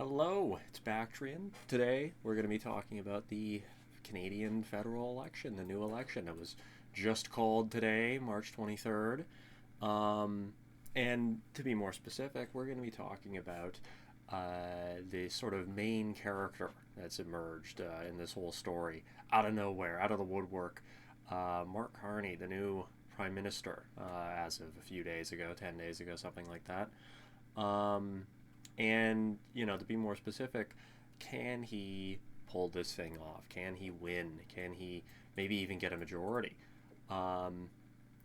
Hello, it's Bactrian. Today we're going to be talking about the Canadian federal election, the new election that was just called today, March 23rd. Um, and to be more specific, we're going to be talking about the sort of main character that's emerged in this whole story out of nowhere, out of the woodwork. Mark Carney, the new prime minister, as of a few days ago, 10 days ago, something like that. Um, and, to be more specific, can he pull this thing off? Can he win? Can he maybe even get a majority? Um,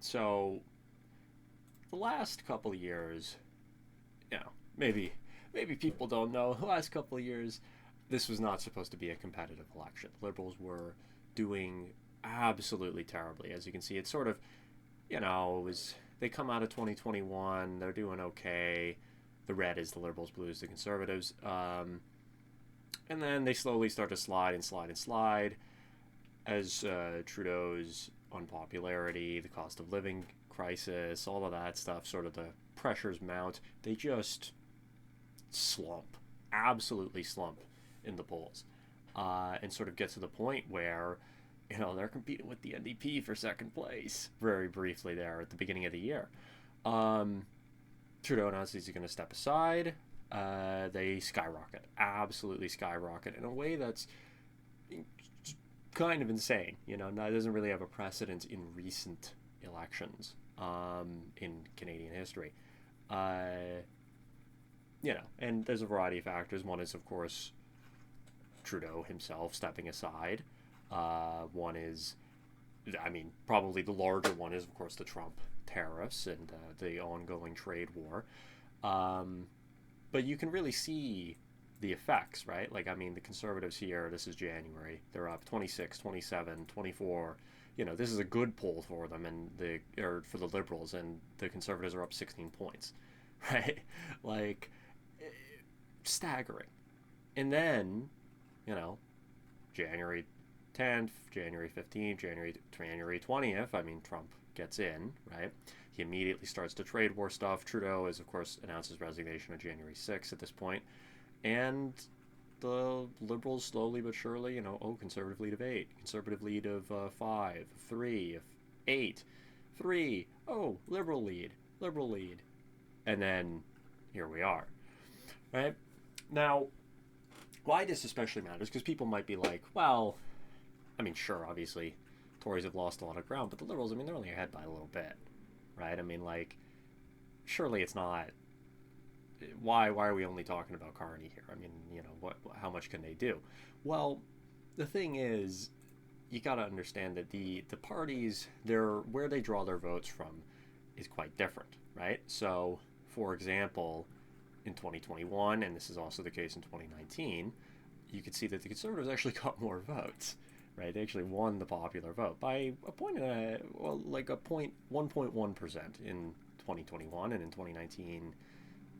so, the last couple of years, you know, maybe maybe people don't know, the last couple of years, this was not supposed to be a competitive election. Liberals were doing absolutely terribly. As you can see, it's sort of, it was, they come out of 2021, they're doing okay. The red is the Liberals, blue is the Conservatives. And then they slowly start to slide and slide and slide as Trudeau's unpopularity, the cost of living crisis, all of that stuff, sort of the pressures mount. They just slump, absolutely slump in the polls, and sort of get to the point where they're competing with the NDP for second place very briefly there at the beginning of the year. Um, Trudeau announces he's going to step aside. They skyrocket, absolutely skyrocket in a way that's kind of insane. That doesn't really have a precedent in recent elections in Canadian history. Uh, and there's a variety of factors. One is, of course, Trudeau himself stepping aside. One is, probably the larger one is, of course, the Trump tariffs and the ongoing trade war. Um, but you can really see the effects, right? The Conservatives here, this is January, they're up 26, 27, 24. This is a good poll for them or for the Liberals, and the Conservatives are up 16 points, right? like, staggering. And then, you know, January 10th, January 15th, January 20th, Trump gets in, right? He immediately starts the trade war stuff. Trudeau is, of course, announces resignation on January 6th at this point. And the Liberals slowly but surely, conservative lead of 8, conservative lead of 5, 3, of 8, 3, liberal lead. And then here we are, right? Now, why this especially matters, because people might be like, well, sure, obviously, Tories have lost a lot of ground, but the Liberals, they're only ahead by a little bit, right? Surely it's not. Why are we only talking about Carney here? How much can they do? Well, the thing is, you got to understand that the parties, where they draw their votes from is quite different, right? So, for example, in 2021, and this is also the case in 2019, you could see that the Conservatives actually got more votes, right? They actually won the popular vote by a point, like a point, 1.1% in 2021, and in 2019,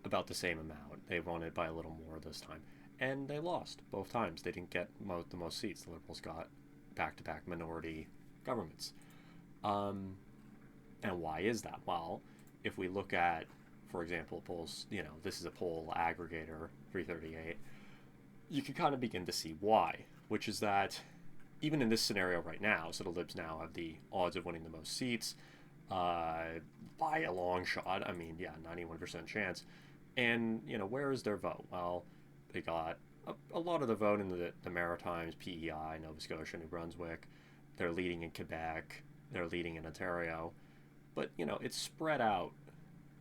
about the same amount. They won it by a little more this time, and they lost both times. They didn't get the most seats. The Liberals got back-to-back minority governments. And why is that? Well, if we look at, for example, polls, this is a poll aggregator, 338, you can kind of begin to see why, which is that even in this scenario right now, so the Libs now have the odds of winning the most seats by a long shot. 91% chance. And, where is their vote? Well, they got a lot of the vote in the Maritimes, PEI, Nova Scotia, New Brunswick. They're leading in Quebec. They're leading in Ontario. But, it's spread out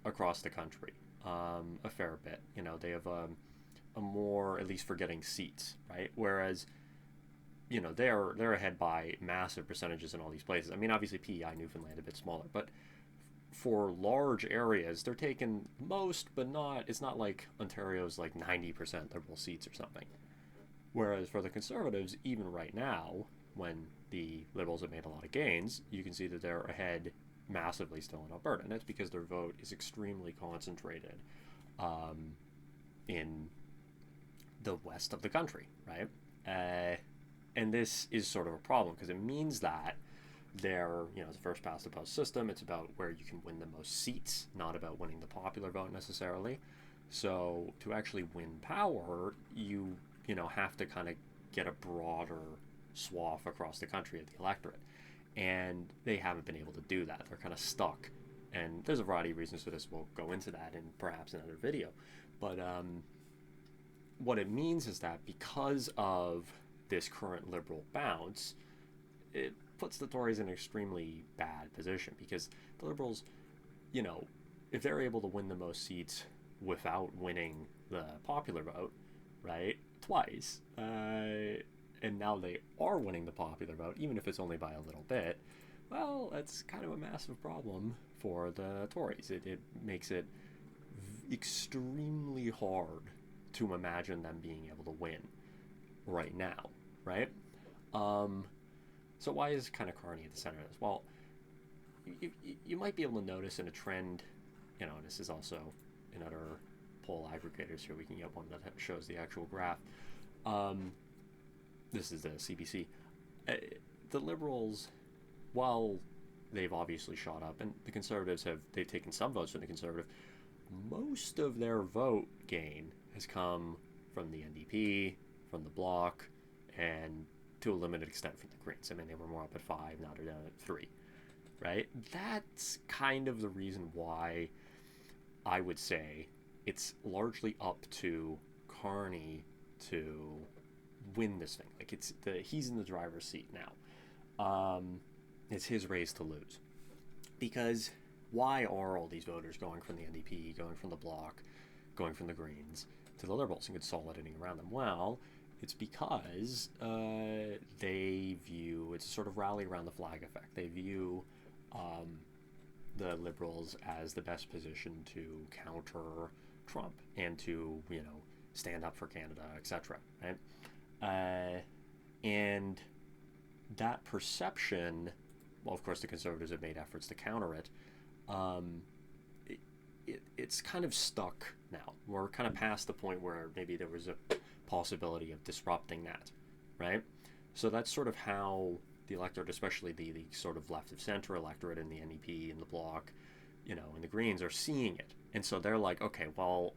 across the country a fair bit. They have a more, at least for getting seats, right? Whereas, they're ahead by massive percentages in all these places. Obviously PEI, Newfoundland, a bit smaller, but for large areas, they're taking most, but not. It's not like Ontario's like 90% Liberal seats or something. Whereas for the Conservatives, even right now, when the Liberals have made a lot of gains, you can see that they're ahead massively still in Alberta, and that's because their vote is extremely concentrated in the west of the country, right? And this is sort of a problem because it means that it's a first past the post system. It's about where you can win the most seats, not about winning the popular vote necessarily. So to actually win power, you have to kind of get a broader swath across the country of the electorate, and they haven't been able to do that. They're kind of stuck, and there's a variety of reasons for this. We'll go into that in perhaps another video, but what it means is that because of this current liberal bounce, it puts the Tories in an extremely bad position, because the Liberals, if they're able to win the most seats without winning the popular vote, right, twice, and now they are winning the popular vote, even if it's only by a little bit, well, that's kind of a massive problem for the Tories. It makes it extremely hard to imagine them being able to win right now, right? So why is kind of Carney at the center of this? Well, you might be able to notice in a trend, and this is also in other poll aggregators here. We can get one that shows the actual graph. This is the CBC. The Liberals, while they've obviously shot up, and the Conservatives they've taken some votes from the Conservative, most of their vote gain has come from the NDP, from the Bloc, and to a limited extent from the Greens. I mean, they were more up at 5, now they're down at 3, right? That's kind of the reason why I would say it's largely up to Carney to win this thing. Like, he's in the driver's seat now. It's his race to lose. Because why are all these voters going from the NDP, going from the Bloc, going from the Greens to the Liberals and consolidating around them? Well, it's because they view, it's a sort of rally around the flag effect. They view the Liberals as the best position to counter Trump and to, stand up for Canada, etc. Right? And that perception, well, of course, the Conservatives have made efforts to counter it. It's kind of stuck now. We're kind of past the point where maybe there was a possibility of disrupting that, right? So that's sort of how the electorate, especially the sort of left of center electorate in the NEP and the Bloc, and the Greens, are seeing it. And so they're like, okay, well,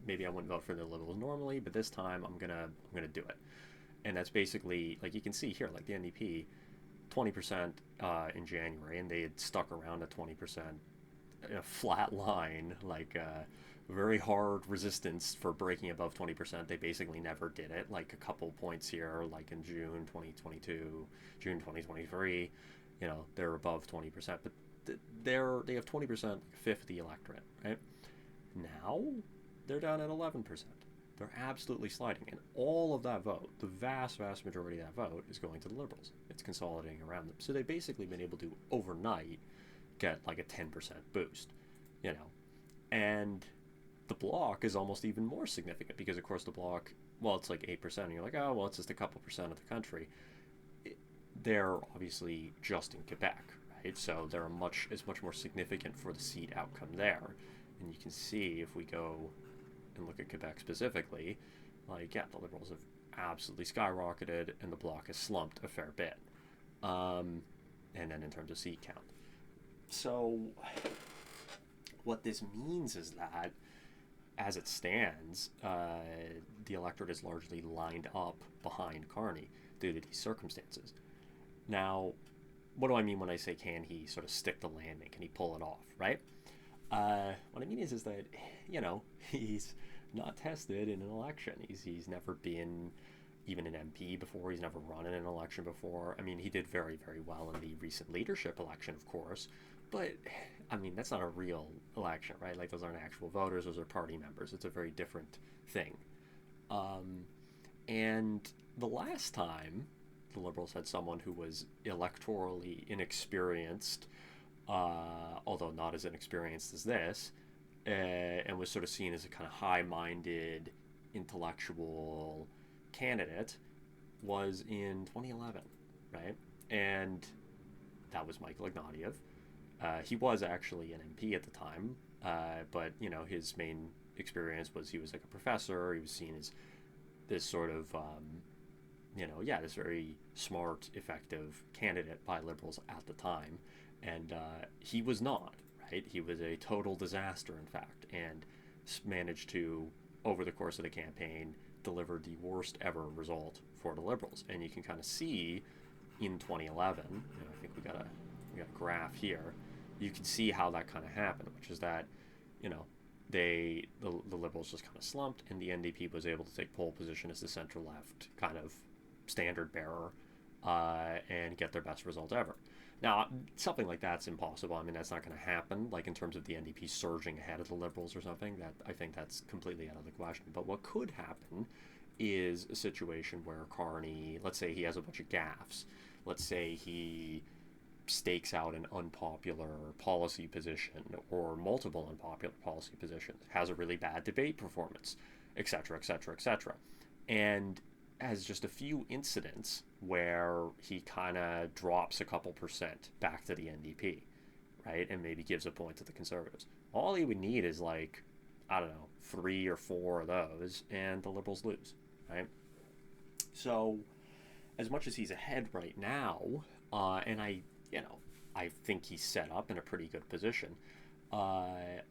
maybe I wouldn't vote for the Liberals normally, but this time I'm gonna do it. And that's basically, like, you can see here, like the NDP, 20% in January, and they had stuck around at 20%, a flat line, like very hard resistance for breaking above 20%. They basically never did it. Like a couple points here, like in June 2022, June 2023, they're above 20%, but they have 20%, fifth of the electorate, right? Now they're down at 11%. They're absolutely sliding, and all of that vote, the vast majority of that vote, is going to the Liberals. It's consolidating around them. So they've basically been able to overnight get like a 10% boost, and the Bloc is almost even more significant, because of course the Bloc, well, it's like 8%, and you're like, oh, well, it's just a couple percent of the country. They're obviously just in Quebec, right? So they're much more significant for the seat outcome there. And you can see, if we go and look at Quebec specifically, like, yeah, the Liberals have absolutely skyrocketed, and the Bloc has slumped a fair bit. And then in terms of seat count. So what this means is that, as it stands, the electorate is largely lined up behind Carney due to these circumstances. Now, what do I mean when I say, can he sort of stick the landing? Can he pull it off, right? What I mean is that, he's not tested in an election. He's never been even an MP before. He's never run in an election before. I mean, he did very, very well in the recent leadership election, of course, but, I mean, that's not a real election, right? Like, those aren't actual voters. Those are party members. It's a very different thing. And the last time the Liberals had someone who was electorally inexperienced, although not as inexperienced as this, and was sort of seen as a kind of high-minded, intellectual candidate, was in 2011, right? And that was Michael Ignatieff. He was actually an MP at the time, but, his main experience was he was like a professor. He was seen as this sort of, this very smart, effective candidate by Liberals at the time. And he was not, right? He was a total disaster, in fact. And managed to, over the course of the campaign, deliver the worst ever result for the Liberals. And you can kind of see in 2011, I think we got a graph here. You can see how that kind of happened, which is that, you know, the Liberals just kind of slumped, and the NDP was able to take pole position as the center left kind of standard bearer, and get their best result ever. Now, something like that's impossible. I mean, that's not going to happen, like in terms of the NDP surging ahead of the Liberals or something. That I think that's completely out of the question. But what could happen is a situation where Carney, let's say he has a bunch of gaffes. Let's say he stakes out an unpopular policy position or multiple unpopular policy positions, has a really bad debate performance, etc., etc., etc. And has just a few incidents where he kind of drops a couple percent back to the NDP, right? And maybe gives a point to the Conservatives. All he would need is like, I don't know, 3 or 4 of those, and the Liberals lose, right? So, as much as he's ahead right now, and I think he's set up in a pretty good position, I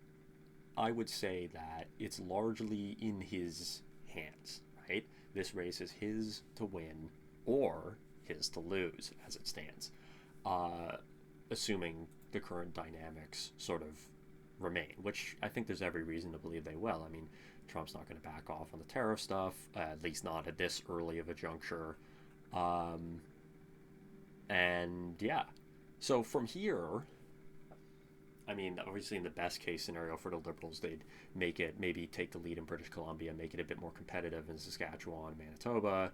would say that it's largely in his hands, right? This race is his to win or his to lose as it stands, assuming the current dynamics sort of remain, which I think there's every reason to believe they will. I mean, Trump's not going to back off on the tariff stuff, at least not at this early of a juncture. And yeah, so from here, I mean, obviously in the best case scenario for the Liberals, they'd make it, maybe take the lead in British Columbia, make it a bit more competitive in Saskatchewan, Manitoba.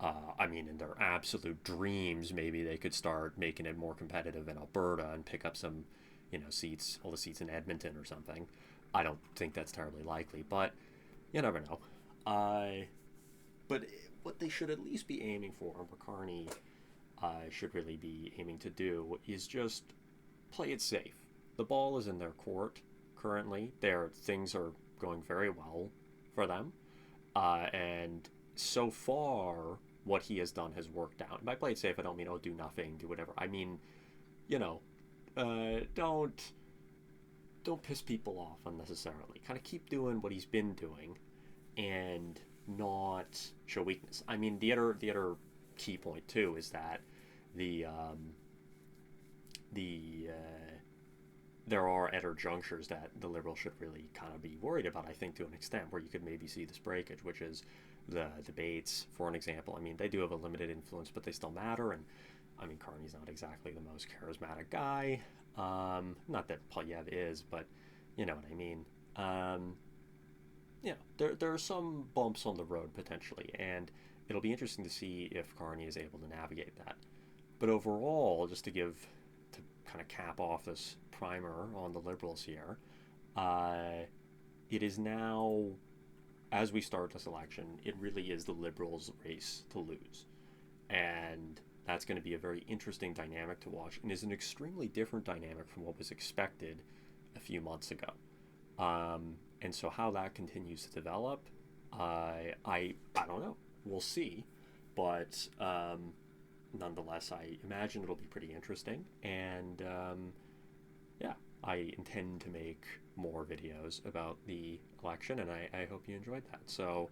I mean, in their absolute dreams, maybe they could start making it more competitive in Alberta and pick up some, seats, all the seats in Edmonton or something. I don't think that's terribly likely, but you never know. But what they should at least be aiming for, and what Carney should really be aiming to do, is just play it safe. The ball is in their court currently. Things are going very well for them. And so far, what he has done has worked out. And by play it safe, I don't mean, do nothing, do whatever. I mean, don't piss people off unnecessarily. Kind of keep doing what he's been doing and not show weakness. I mean, the other key point, too, is that there are other junctures that the Liberals should really kind of be worried about, I think, to an extent, where you could maybe see this breakage, which is the debates, for an example. I mean, they do have a limited influence, but they still matter, and I mean, Carney's not exactly the most charismatic guy. Not that Pollievre is, but you know what I mean. There are some bumps on the road, potentially, and it'll be interesting to see if Carney is able to navigate that. But overall, just to kind of cap off this primer on the Liberals here, it is now, as we start this election, it really is the Liberals' race to lose. And that's going to be a very interesting dynamic to watch, and is an extremely different dynamic from what was expected a few months ago. And so how that continues to develop, I don't know. We'll see. But nonetheless, I imagine it'll be pretty interesting. And I intend to make more videos about the election, and I hope you enjoyed that. So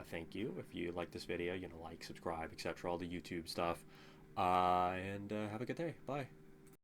thank you. If you like this video, like, subscribe, etc., all the YouTube stuff. And have a good day. Bye.